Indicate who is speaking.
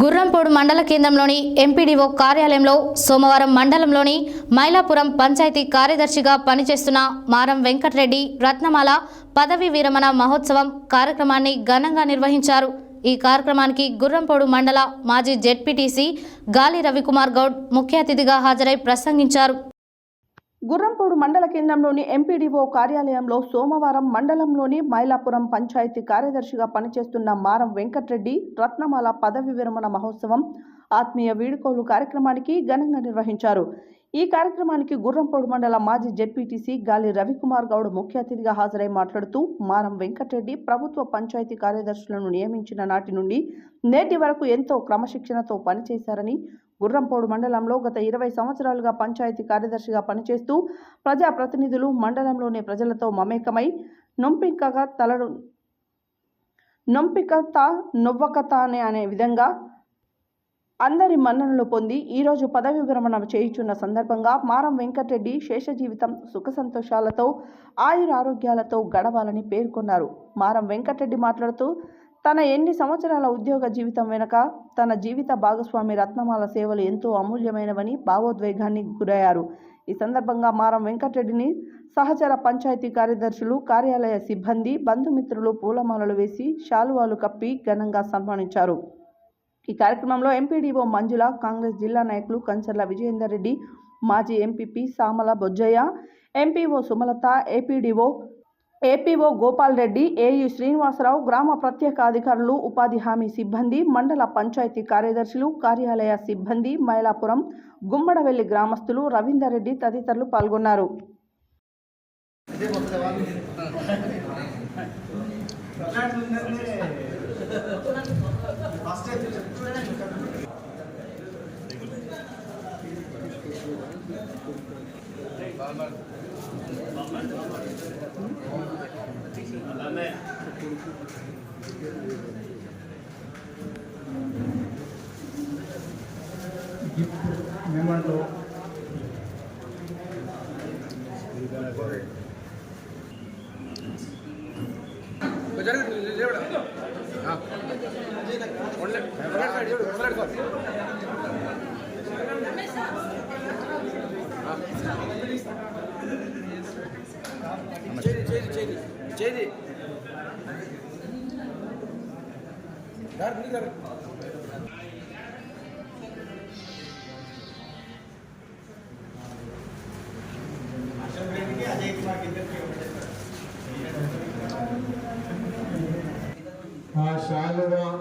Speaker 1: గుర్రంపోడు మండల కేంద్రంలోని ఎంపీడీఓ కార్యాలయంలో సోమవారం మండలంలోని మైలాపురం పంచాయతీ కార్యదర్శిగా పనిచేస్తున్న మారం వెంకటరెడ్డి రత్నమాల పదవీ విరమణ మహోత్సవం కార్యక్రమాన్ని ఘనంగా నిర్వహించారు। ఈ కార్యక్రమానికి గుర్రంపోడు మండల మాజీ జెడ్పీటీసీ గాలి రవికుమార్ గౌడ్ ముఖ్య అతిథిగా హాజరై ప్రసంగించారు।
Speaker 2: గుర్రంపోడు మండల కేంద్రంలోని ఎంపీడీఓ కార్యాలయంలో సోమవారం మండలంలోని మైలాపురం పంచాయతీ కార్యదర్శిగా పనిచేస్తున్న మారం వెంకటరెడ్డి రత్నమాల పదవి విరమణ మహోత్సవం ఆత్మీయ వీడుకోలు కార్యక్రమానికి ఘనంగా నిర్వహించారు। ఈ కార్యక్రమానికి గుర్రంపోడు మండల మాజీ జెడ్పీటీసీ గాలి రవికుమార్ గౌడ్ ముఖ్య అతిథిగా హాజరై మాట్లాడుతూ మారం వెంకటరెడ్డి ప్రభుత్వ పంచాయతీ కార్యదర్శులను నియమించిన నాటి నుండి నేటి వరకు ఎంతో క్రమశిక్షణతో పనిచేశారని, గుర్రంపోడు మండలంలో గత 20 సంవత్సరాలుగా పంచాయతీ కార్యదర్శిగా పనిచేస్తూ ప్రజాప్రతినిధులు మండలంలోని ప్రజలతో మమేకమై నొంపికత నొవ్వకత అనే విధంగా అందరి మన్ననలు పొంది ఈరోజు పదవి విరమణ చేయుచున్న సందర్భంగా మారం వెంకటరెడ్డి శేష జీవితం సుఖ సంతోషాలతో ఆయురారోగ్యాలతో గడవాలని పేర్కొన్నారు। మారం వెంకటరెడ్డి మాట్లాడుతూ తన ఎన్ని సంవత్సరాల ఉద్యోగ జీవితం వెనుక తన జీవిత భాగస్వామి రత్నమాల సేవలు ఎంతో అమూల్యమైనవని భావోద్వేగానికి గురయ్యారు। ఈ సందర్భంగా మారం వెంకటరెడ్డిని సహచర పంచాయతీ కార్యదర్శులు, కార్యాలయ సిబ్బంది, బంధుమిత్రులు పూలమాలలు వేసి శాలువాలు కప్పి ఘనంగా సన్మానించారు। ఈ కార్యక్రమంలో ఎంపీడీఓ మంజుల, కాంగ్రెస్ జిల్లా నాయకులు కంచర్ల విజయేందర్ రెడ్డి, మాజీ MPP Samala Bojjaiah, MPO Sumalatha, APO Gopal Reddy, AU Srinivasarao, గ్రామ ప్రత్యేక అధికారులు, ఉపాధి హామీ సిబ్బంది, మండల పంచాయతీ కార్యదర్శులు, కార్యాలయ సిబ్బంది, మైలాపురం, గుమ్మడవెల్లి గ్రామస్తులు, రవీందర్ రెడ్డి తదితరులు పాల్గొన్నారు।
Speaker 3: శాలువా